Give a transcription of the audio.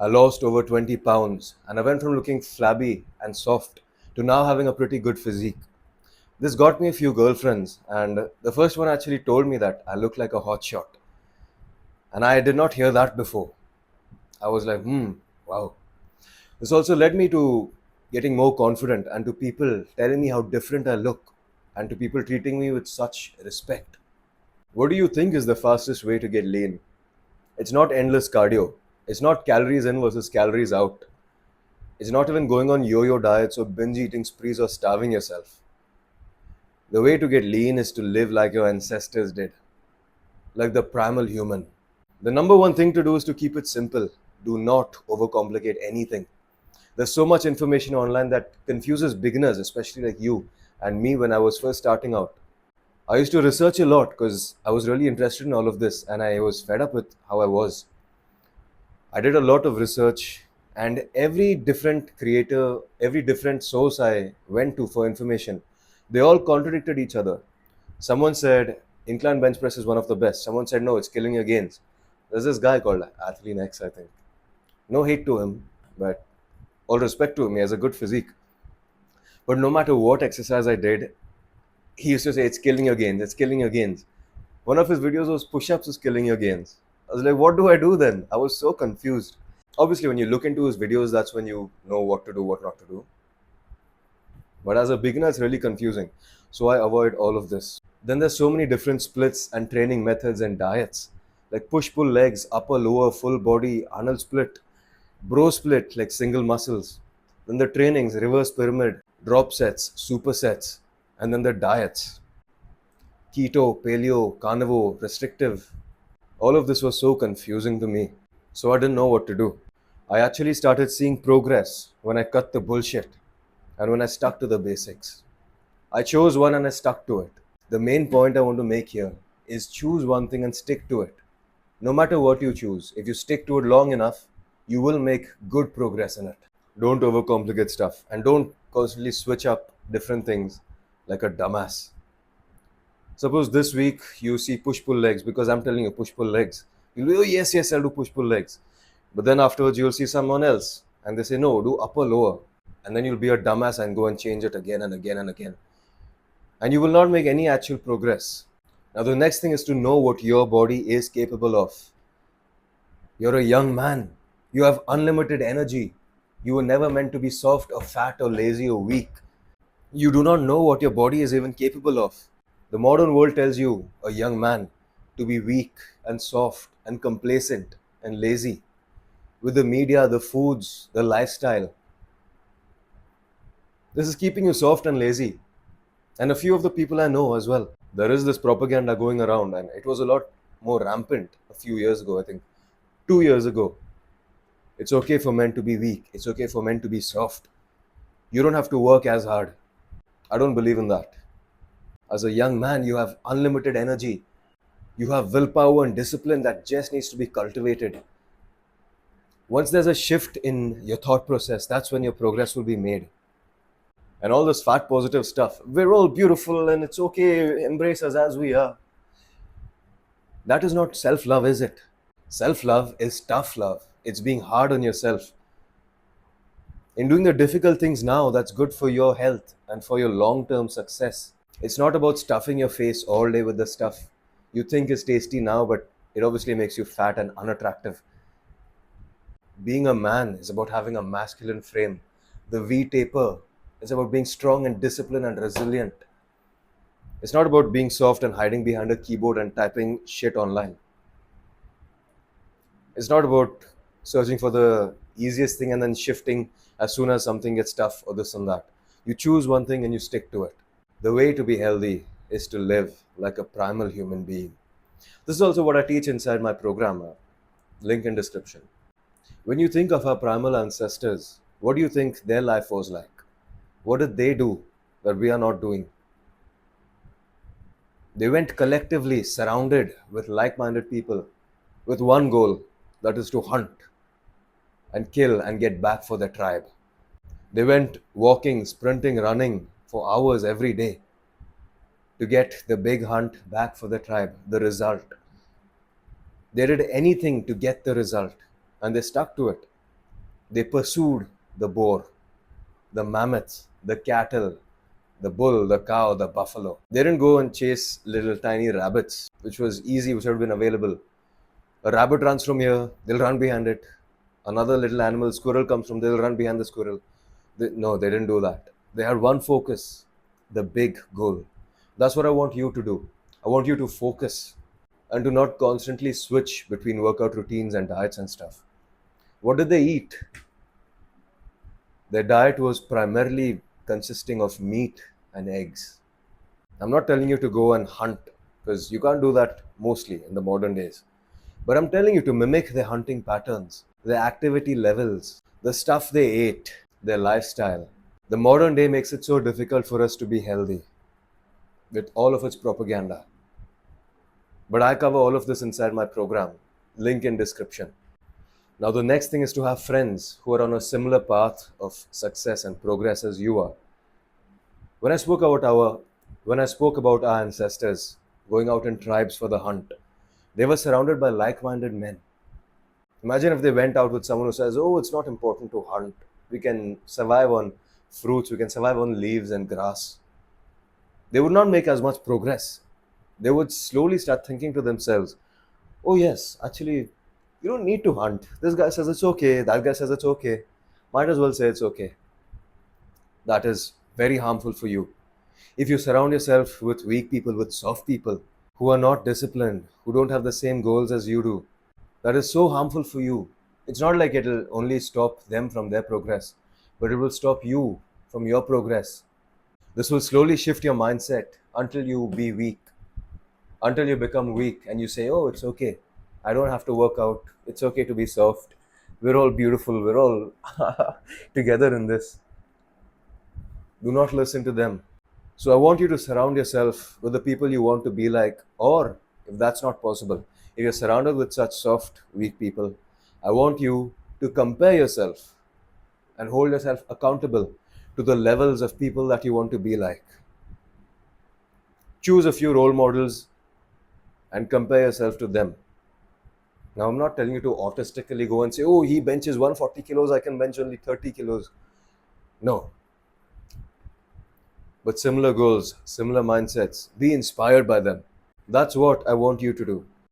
I lost over 20 pounds and I went from looking flabby and soft to now having a pretty good physique. This got me a few girlfriends, and the first one actually told me that I look like a hotshot. And I did not hear that before. I was like, wow. This also led me to getting more confident and to people telling me how different I look and to people treating me with such respect. What do you think is the fastest way to get lean? It's not endless cardio. It's not calories in versus calories out. It's not even going on yo-yo diets or binge eating sprees or starving yourself. The way to get lean is to live like your ancestors did, like the primal human. The number one thing to do is to keep it simple. Do not overcomplicate anything. There's so much information online that confuses beginners, especially like you and me when I was first starting out. I used to research a lot because I was really interested in all of this and I was fed up with how I was. I did a lot of research, and every different creator, every different source I went to for information, they all contradicted each other. Someone said incline bench press is one of the best. Someone said no, it's killing your gains. There's this guy called Athlean X, I think. No hate to him, but all respect to him. He has a good physique. But no matter what exercise I did, he used to say it's killing your gains, it's killing your gains. One of his videos was push-ups is killing your gains. I was like, what do I do then? I was so confused. Obviously, when you look into his videos, that's when you know what to do, what not to do. But as a beginner, it's really confusing. So I avoid all of this. Then there's so many different splits and training methods and diets. Like push-pull legs, upper, lower, full body, Arnold split, bro split, like single muscles. Then the trainings, reverse pyramid, drop sets, supersets, and then the diets. Keto, paleo, carnivore, restrictive. All of this was so confusing to me. So I didn't know what to do. I actually started seeing progress when I cut the bullshit and when I stuck to the basics. I chose one and I stuck to it. The main point I want to make here is choose one thing and stick to it. No matter what you choose, if you stick to it long enough, you will make good progress in it. Don't overcomplicate stuff and don't constantly switch up different things like a dumbass. Suppose this week you see push pull legs because I'm telling you push pull legs. You'll be, oh, yes, yes, I'll do push pull legs. But then afterwards, you'll see someone else and they say, no, do upper lower. And then you'll be a dumbass and go and change it again and again and again. And you will not make any actual progress. Now, the next thing is to know what your body is capable of. You're a young man. You have unlimited energy. You were never meant to be soft or fat or lazy or weak. You do not know what your body is even capable of. The modern world tells you, a young man, to be weak and soft and complacent and lazy. With the media, the foods, the lifestyle. This is keeping you soft and lazy. And a few of the people I know as well. There is this propaganda going around, and it was a lot more rampant a few years ago, I think. 2 years ago. It's okay for men to be weak. It's okay for men to be soft. You don't have to work as hard. I don't believe in that. As a young man, you have unlimited energy. You have willpower and discipline that just needs to be cultivated. Once there's a shift in your thought process, that's when your progress will be made. And all this fat positive stuff, we're all beautiful and it's okay, embrace us as we are. That is not self love, is it? Self love is tough love, it's being hard on yourself. In doing the difficult things now, that's good for your health and for your long term success. It's not about stuffing your face all day with the stuff you think is tasty now, but it obviously makes you fat and unattractive. Being a man is about having a masculine frame. The V taper is about being strong and disciplined and resilient. It's not about being soft and hiding behind a keyboard and typing shit online. It's not about searching for the easiest thing and then shifting as soon as something gets tough or this and that. You choose one thing and you stick to it. The way to be healthy is to live like a primal human being. This is also what I teach inside my program. Link in description. When you think of our primal ancestors, what do you think their life was like? What did they do that we are not doing? They went collectively surrounded with like minded people with one goal, that is to hunt and kill and get back for their tribe. They went walking, sprinting, running for hours every day to get the big hunt back for the tribe, the result. They did anything to get the result and they stuck to it. They pursued the boar, the mammoth, the cattle, the bull, the cow, the buffalo. They didn't go and chase little tiny rabbits, which was easy, which had been available. A rabbit runs from here, they'll run behind it. Another little animal, squirrel comes from, they'll run behind the squirrel. No, they didn't do that. They had one focus, the big goal. That's what I want you to do. I want you to focus and to not constantly switch between workout routines and diets and stuff. What did they eat? Their diet was primarily consisting of meat and eggs. I'm not telling you to go and hunt because you can't do that mostly in the modern days. But I'm telling you to mimic their hunting patterns, their activity levels, the stuff they ate, their lifestyle. The modern day makes it so difficult for us to be healthy with all of its propaganda. But I cover all of this inside my program. Link in description. Now the next thing is to have friends who are on a similar path of success and progress as you are. When I spoke about our ancestors going out in tribes for the hunt, they were surrounded by like-minded men. Imagine if they went out with someone who says, "Oh, it's not important to hunt. We can survive on fruits, we can survive on leaves and grass." They would not make as much progress. They would slowly start thinking to themselves, "Oh, yes, actually, you don't need to hunt. This guy says it's okay, that guy says it's okay. Might as well say it's okay." That is very harmful for you. If you surround yourself with weak people, with soft people, who are not disciplined, who don't have the same goals as you do, that is so harmful for you. It's not like it'll only stop them from their progress, but it will stop you from your progress. This will slowly shift your mindset until you be weak, until you become weak and you say, "Oh, it's okay. I don't have to work out. It's okay to be soft. We're all beautiful. We're all together in this." Do not listen to them. So I want you to surround yourself with the people you want to be like, or if that's not possible, if you're surrounded with such soft, weak people, I want you to compare yourself and hold yourself accountable to the levels of people that you want to be like. Choose a few role models and compare yourself to them. Now, I'm not telling you to autistically go and say, "Oh, he benches 140 kilos, I can bench only 30 kilos. No. But similar goals, similar mindsets, be inspired by them. That's what I want you to do.